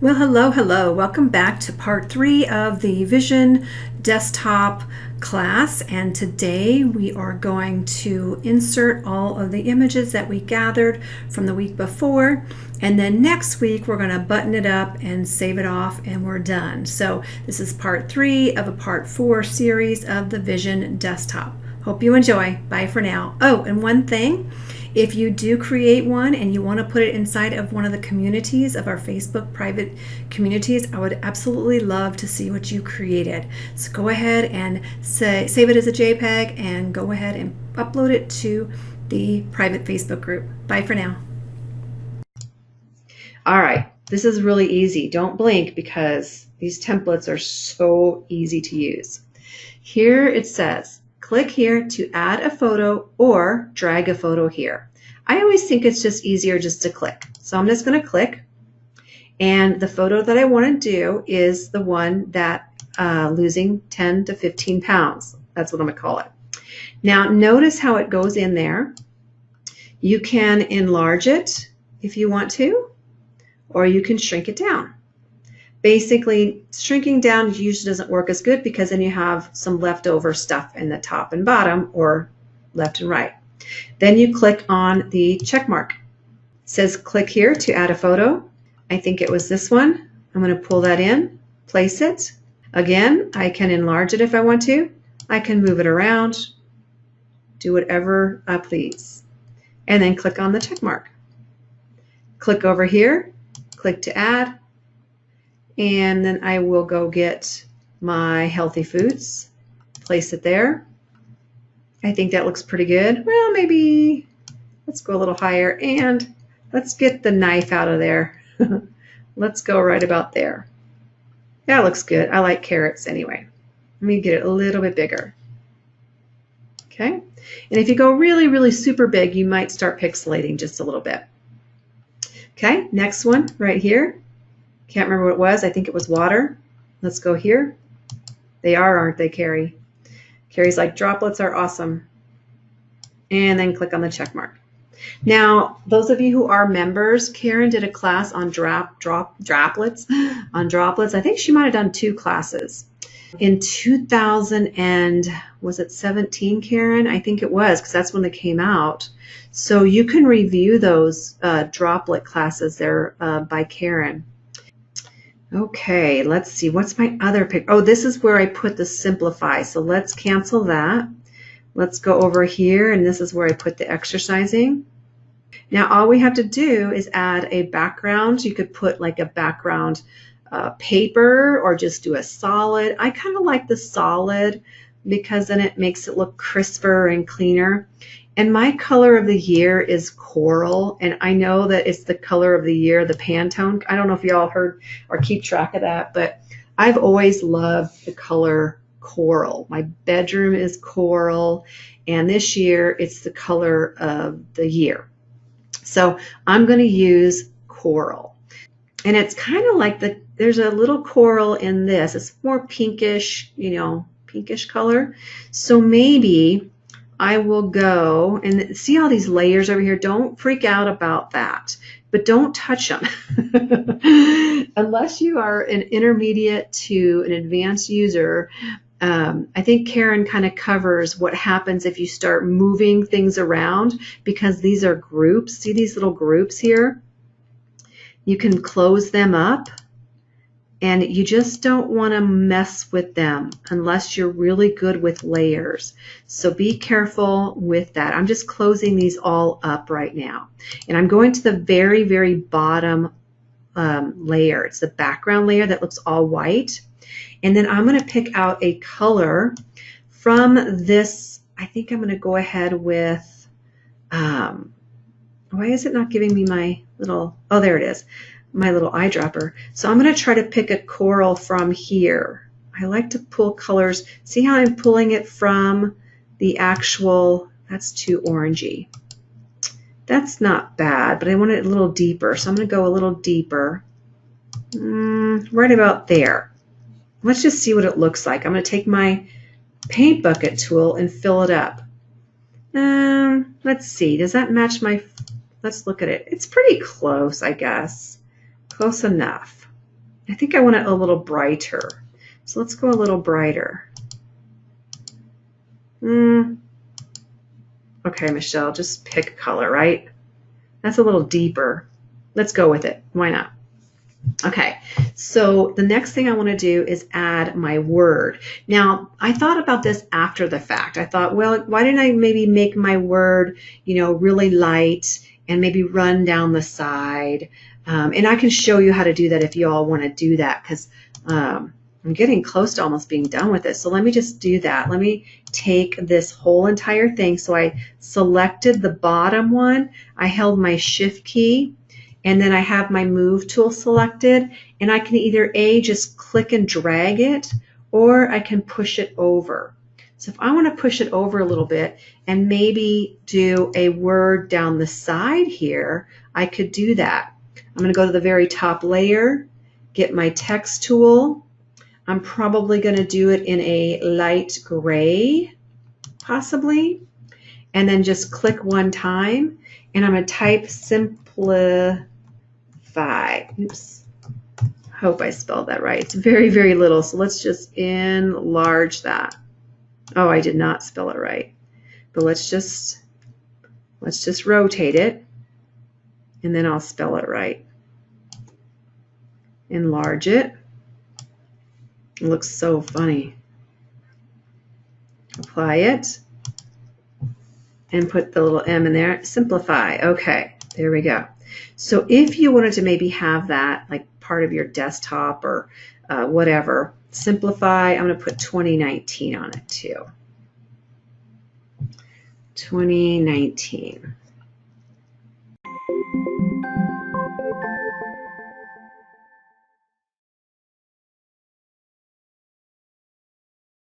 Well, hello. Welcome back to part 3 of the Vision desktop class. And today we are going to insert all of the images that we gathered from the week before. And then next week we're going to button it up and save it off and we're done. So this is part 3 of a part 4 series of the Vision desktop. Hope you enjoy. Bye for now. Oh, and one thing. If you do create one and you want to put it inside of one of the communities of our Facebook private communities, I would absolutely love to see what you created. So go ahead and save it as a JPEG and go ahead and upload it to the private Facebook group. Bye for now. All right, this is really easy. Don't blink because these templates are so easy to use. Here it says, click here to add a photo or drag a photo here. I always think it's just easier just to click. So I'm just going to click. And the photo that I want to do is the one that losing 10 to 15 pounds. That's what I'm going to call it. Now notice how it goes in there. You can enlarge it if you want to, or you can shrink it down. Basically, shrinking down usually doesn't work as good because then you have some leftover stuff in the top and bottom or left and right. Then you click on the check mark. It says click here to add a photo. I think it was this one. I'm going to pull that in, place it. Again, I can enlarge it if I want to. I can move it around, do whatever I please. And then click on the check mark. Click over here, click to add. And then I will go get my healthy foods, place it there. I think that looks pretty good. Well, maybe let's go a little higher and let's get the knife out of there. Let's go right about there. That looks good. I like carrots anyway. Let me get it a little bit bigger. Okay. And if you go really, really super big, you might start pixelating just a little bit. Okay. Next one right here. Can't remember what it was. I think it was water. Let's go here. They are, aren't they, Carrie? Carrie's like, droplets are awesome. And then click on the check mark. Now, those of you who are members, Karen did a class on droplets. I think she might have done 2 classes. In 2017, Karen? I think it was, because that's when they came out. So you can review those droplet classes there by Karen. Okay, let's see. What's my other pick? Oh, this is where I put the simplify. So let's cancel that. Let's go over here, and this is where I put the exercising. Now, all we have to do is add a background. You could put like a background paper or just do a solid. I kind of like the solid because then it makes it look crisper and cleaner. And my color of the year is coral, and I know that it's the color of the year, the Pantone. I don't know if y'all heard or keep track of that, but I've always loved the color coral. My bedroom is coral, and this year it's the color of the year. So I'm going to use coral. And it's kind of like there's a little coral in this. It's more pinkish, pinkish color. So maybe I will go and see all these layers over here. Don't freak out about that, but don't touch them. Unless you are an intermediate to an advanced user. I think Karen kind of covers what happens if you start moving things around, because these are groups. See these little groups here? You can close them up. And you just don't want to mess with them unless you're really good with layers. So be careful with that. I'm just closing these all up right now. And I'm going to the very, very bottom layer. It's the background layer that looks all white. And then I'm going to pick out a color from this. I think I'm going to go ahead with, why is it not giving me my little, oh, there it is. My little eyedropper. So I'm going to try to pick a coral from here. I like to pull colors. See how I'm pulling it from the actual, that's too orangey. That's not bad, but I want it a little deeper. So I'm going to go a little deeper. Right about there. Let's just see what it looks like. I'm going to take my paint bucket tool and fill it up. Let's see. Does that match my... Let's look at it. It's pretty close, I guess. Close enough. I think I want it a little brighter. So let's go a little brighter. Okay, Michelle, just pick a color, right? That's a little deeper. Let's go with it. Why not? Okay, so the next thing I want to do is add my word. Now, I thought about this after the fact. I thought, well, why didn't I maybe make my word, really light and maybe run down the side? And I can show you how to do that if you all want to do that, because I'm getting close to almost being done with it. So let me just do that. Let me take this whole entire thing. So I selected the bottom one. I held my shift key. And then I have my move tool selected, and I can either just click and drag it, or I can push it over. So if I want to push it over a little bit and maybe do a word down the side here, I could do that. I'm going to go to the very top layer, get my text tool. I'm probably going to do it in a light gray, possibly, and then just click one time, and I'm going to type simplify. Oops. Hope I spelled that right. It's very, very little, so let's just enlarge that. Oh, I did not spell it right. But let's just rotate it, and then I'll spell it right. Enlarge it. It looks so funny. Apply it, and put the little M in there. Simplify. Okay, there we go. So if you wanted to maybe have that like part of your desktop or whatever, simplify. I'm going to put 2019 on it too. 2019.